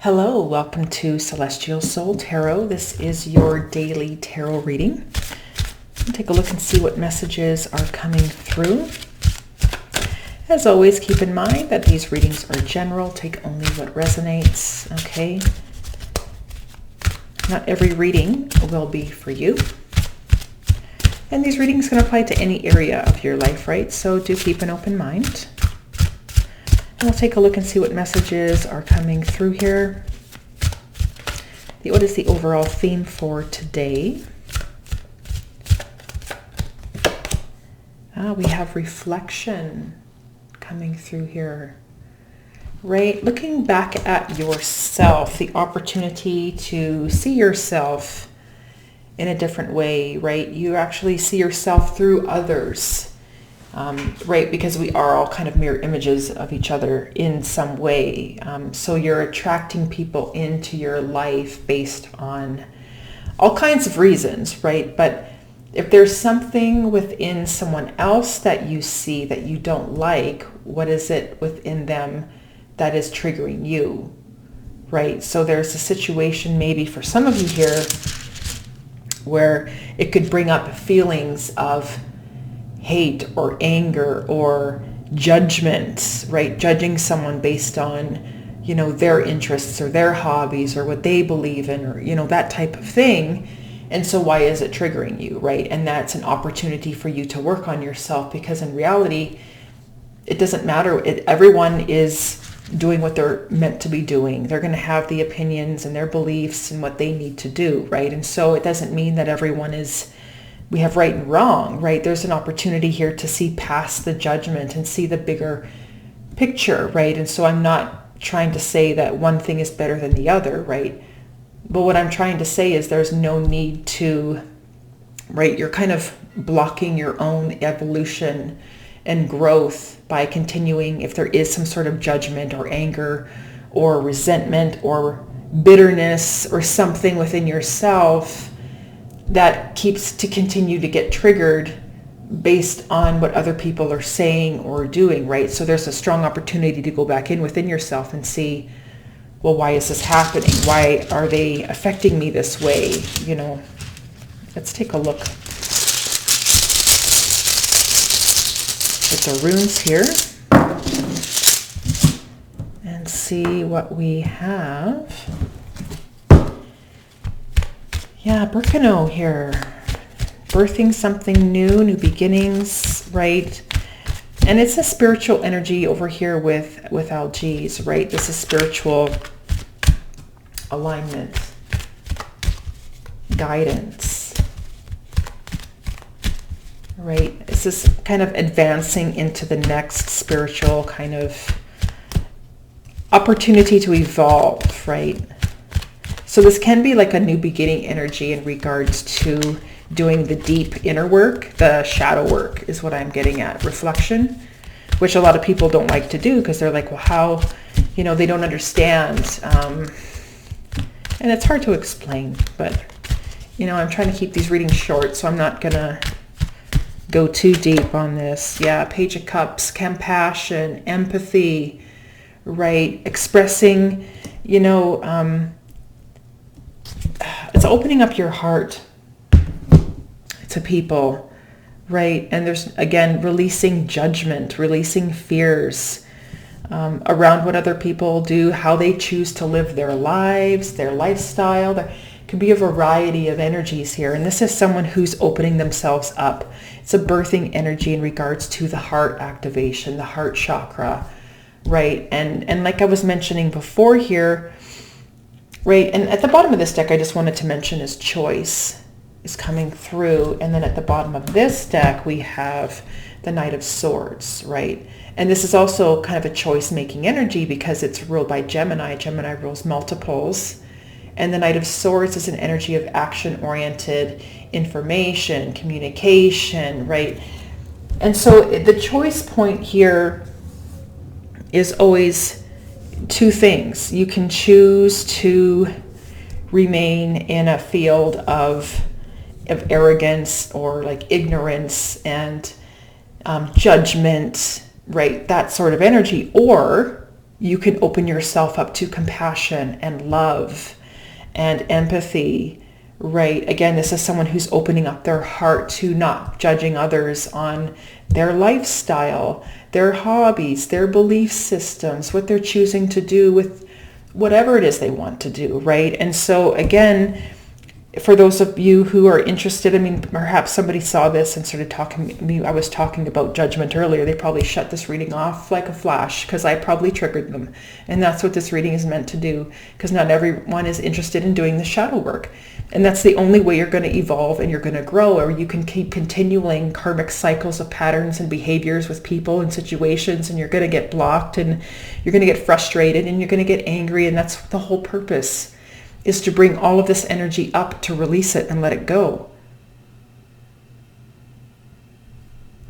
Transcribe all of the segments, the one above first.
Hello, welcome to Celestial Soul Tarot. This is your daily tarot reading. Take a look and see what messages are coming through. As always, keep in mind that these readings are general. Take only what resonates, okay? Not every reading will be for you. And these readings can apply to any area of your life, right? So do keep an open mind. We'll take a look and see what messages are coming through here. What is the overall theme for today? We have reflection coming through here. Right? Looking back at yourself, the opportunity to see yourself in a different way, right? You actually see yourself through others. Right, because we are all kind of mirror images of each other in some way. So you're attracting people into your life based on all kinds of reasons, right? But if there's something within someone else that you see that you don't like, what is it within them that is triggering you, right? So there's a situation maybe for some of you here where it could bring up feelings of hate or anger or judgment, right? Judging someone based on, their interests or their hobbies or what they believe in or, that type of thing. And so why is it triggering you, right? And that's an opportunity for you to work on yourself, because in reality, it doesn't matter. Everyone is doing what they're meant to be doing. They're going to have the opinions and their beliefs and what they need to do, right? And so it doesn't mean that we have right and wrong, right? There's an opportunity here to see past the judgment and see the bigger picture, right? And so I'm not trying to say that one thing is better than the other, right? But what I'm trying to say is there's no need to, right? You're kind of blocking your own evolution and growth by continuing if there is some sort of judgment or anger or resentment or bitterness or something within yourself that keeps to continue to get triggered based on what other people are saying or doing, right? So there's a strong opportunity to go back in within yourself and see, well, why is this happening? Why are they affecting me this way? Let's take a look at the runes here and see what we have. Yeah, Birkenau here. Birthing something new beginnings, right? And it's a spiritual energy over here with Algiers, right? This is spiritual alignment, guidance, right? This is kind of advancing into the next spiritual kind of opportunity to evolve, right? So this can be like a new beginning energy in regards to doing the deep inner work. The shadow work is what I'm getting at. Reflection, which a lot of people don't like to do because they're like, well, how, they don't understand. And it's hard to explain, but, I'm trying to keep these readings short, so I'm not going to go too deep on this. Yeah, Page of Cups, compassion, empathy, right? Expressing, it's opening up your heart to people, right? And there's, again, releasing judgment, releasing fears around what other people do, how they choose to live their lives, their lifestyle. There can be a variety of energies here. And this is someone who's opening themselves up. It's a birthing energy in regards to the heart activation, the heart chakra, right? And like I was mentioning before here, right, and at the bottom of this deck, I just wanted to mention is choice is coming through. And then at the bottom of this deck, we have the Knight of Swords, right? And this is also kind of a choice-making energy because it's ruled by Gemini. Gemini rules multiples. And the Knight of Swords is an energy of action-oriented information, communication, right? And so the choice point here is always two things. You can choose to remain in a field of arrogance or like ignorance and judgment, right? That sort of energy. Or you can open yourself up to compassion and love and empathy, right? Again, this is someone who's opening up their heart to not judging others on their lifestyle, their hobbies, their belief systems, what they're choosing to do with whatever it is they want to do, right? And so again, for those of you who are interested, I mean, perhaps somebody saw this and started talking to me. I was talking about judgment earlier. They probably shut this reading off like a flash because I probably triggered them. And that's what this reading is meant to do, because not everyone is interested in doing the shadow work. And that's the only way you're going to evolve and you're going to grow, or you can keep continuing karmic cycles of patterns and behaviors with people and situations, and you're going to get blocked and you're going to get frustrated and you're going to get angry. And that's the whole purpose, is to bring all of this energy up, to release it and let it go.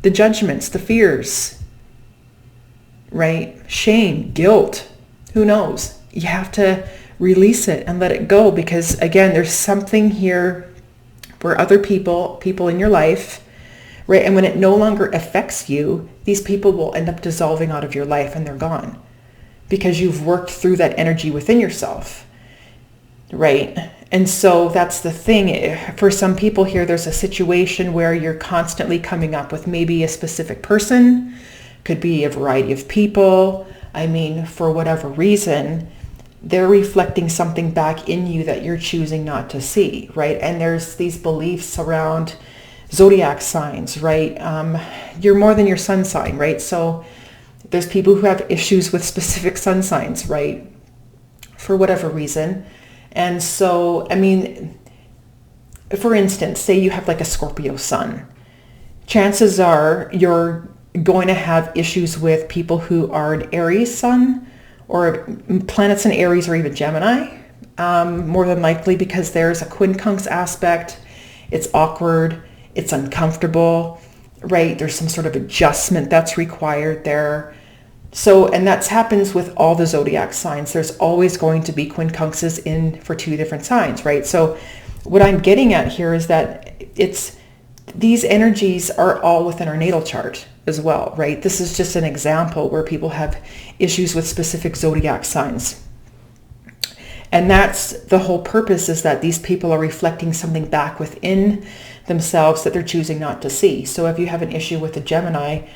The judgments, the fears, right? Shame, guilt, who knows? You have to release it and let it go, because again, there's something here where other people in your life, right? And when it no longer affects you, these people will end up dissolving out of your life and they're gone, because you've worked through that energy within yourself. Right? And so that's the thing. For some people here, there's a situation where you're constantly coming up with maybe a specific person, could be a variety of people. I mean, for whatever reason, they're reflecting something back in you that you're choosing not to see, right? And there's these beliefs around Zodiac signs, right? You're more than your sun sign, right? So there's people who have issues with specific sun signs, right? For whatever reason. And so, I mean, for instance, say you have like a Scorpio sun. Chances are you're going to have issues with people who are an Aries sun, or planets in Aries, or even Gemini, more than likely, because there's a quincunx aspect. It's awkward. It's uncomfortable, right? There's some sort of adjustment that's required there. So, and that happens with all the zodiac signs. There's always going to be quincunxes in for two different signs, right? So what I'm getting at here is that these energies are all within our natal chart as well, right? This is just an example where people have issues with specific zodiac signs. And that's the whole purpose, is that these people are reflecting something back within themselves that they're choosing not to see. So if you have an issue with a Gemini,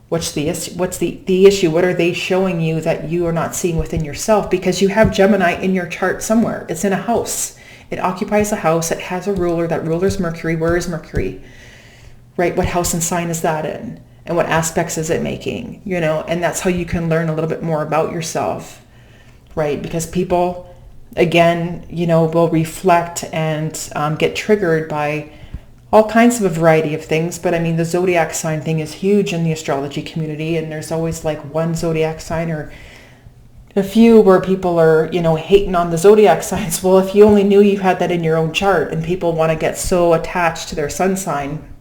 what's the issue? What are they showing you that you are not seeing within yourself? Because you have Gemini in your chart somewhere. It's in a house. It occupies a house. It has a ruler. That ruler's Mercury. Where is Mercury? Right? What house and sign is that in? And what aspects is it making? You know, and that's how you can learn a little bit more about yourself, right? Because people, again, you know, will reflect and get triggered by all kinds of a variety of things. But I mean, the zodiac sign thing is huge in the astrology community, and there's always like one zodiac sign or a few where people are, you know, hating on the zodiac signs. Well, if you only knew you had that in your own chart, and people want to get so attached to their sun sign,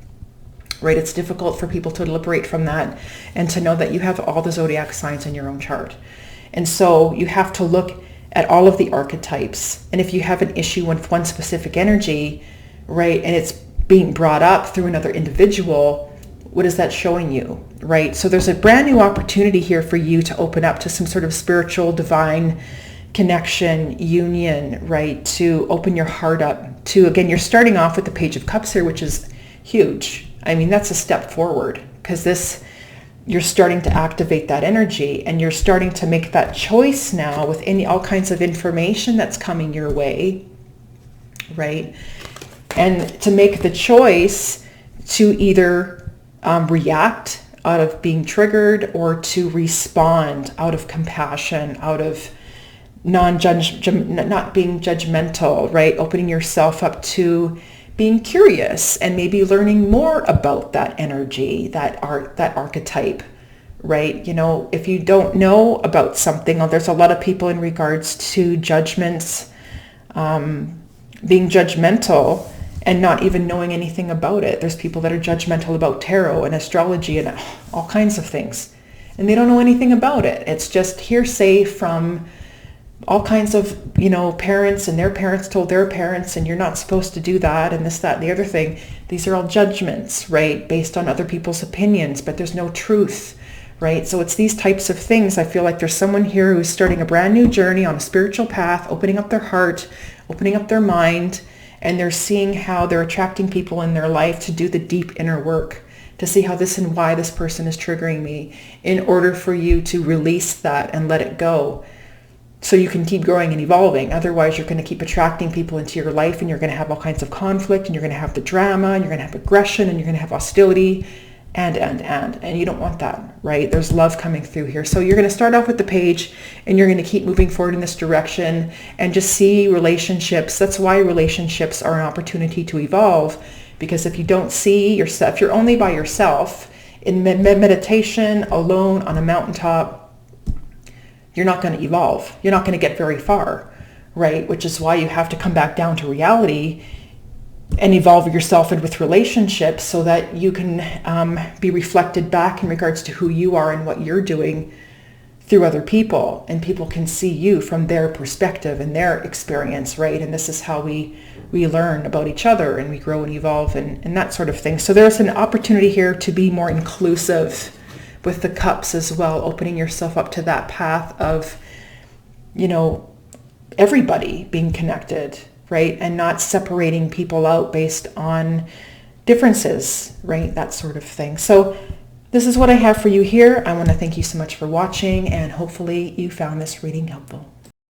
right? It's difficult for people to liberate from that and to know that you have all the zodiac signs in your own chart. And so you have to look at all of the archetypes. And if you have an issue with one specific energy, right, and it's being brought up through another individual, what is that showing you, right? So there's a brand new opportunity here for you to open up to some sort of spiritual, divine connection, union, right? To open your heart up to, again, you're starting off with the Page of Cups here, which is huge. I mean, that's a step forward, because you're starting to activate that energy, and you're starting to make that choice now with all kinds of information that's coming your way, right? And to make the choice to either react out of being triggered, or to respond out of compassion, out of not being judgmental, right? Opening yourself up to being curious and maybe learning more about that energy, that archetype, right? You know, if you don't know about something, there's a lot of people in regards to judgments, being judgmental and not even knowing anything about it. There's people that are judgmental about tarot and astrology and all kinds of things, and they don't know anything about it. It's just hearsay from all kinds of, you know, parents, and their parents told their parents, and you're not supposed to do that, and this, that, and the other thing. These are all judgments, right? Based on other people's opinions, but there's no truth, right? So it's these types of things. I feel like there's someone here who's starting a brand new journey on a spiritual path, opening up their heart, opening up their mind, and they're seeing how they're attracting people in their life to do the deep inner work, to see how this and why this person is triggering me, in order for you to release that and let it go, so you can keep growing and evolving. Otherwise, you're going to keep attracting people into your life, and you're going to have all kinds of conflict, and you're going to have the drama, and you're going to have aggression, and you're going to have hostility, and you don't want that, right? There's love coming through here. So you're going to start off with the page, and you're going to keep moving forward in this direction and just see relationships. That's why relationships are an opportunity to evolve, because if you don't see yourself, if you're only by yourself in meditation, alone on a mountaintop, you're not going to evolve. You're not going to get very far, right? Which is why you have to come back down to reality and evolve yourself in with relationships, so that you can be reflected back in regards to who you are and what you're doing through other people, and people can see you from their perspective and their experience, right? And this is how we learn about each other, and we grow and evolve, and that sort of thing. So there's an opportunity here to be more inclusive with the cups as well, opening yourself up to that path of, everybody being connected, right? And not separating people out based on differences, right? That sort of thing. So this is what I have for you here. I want to thank you so much for watching, and hopefully you found this reading helpful.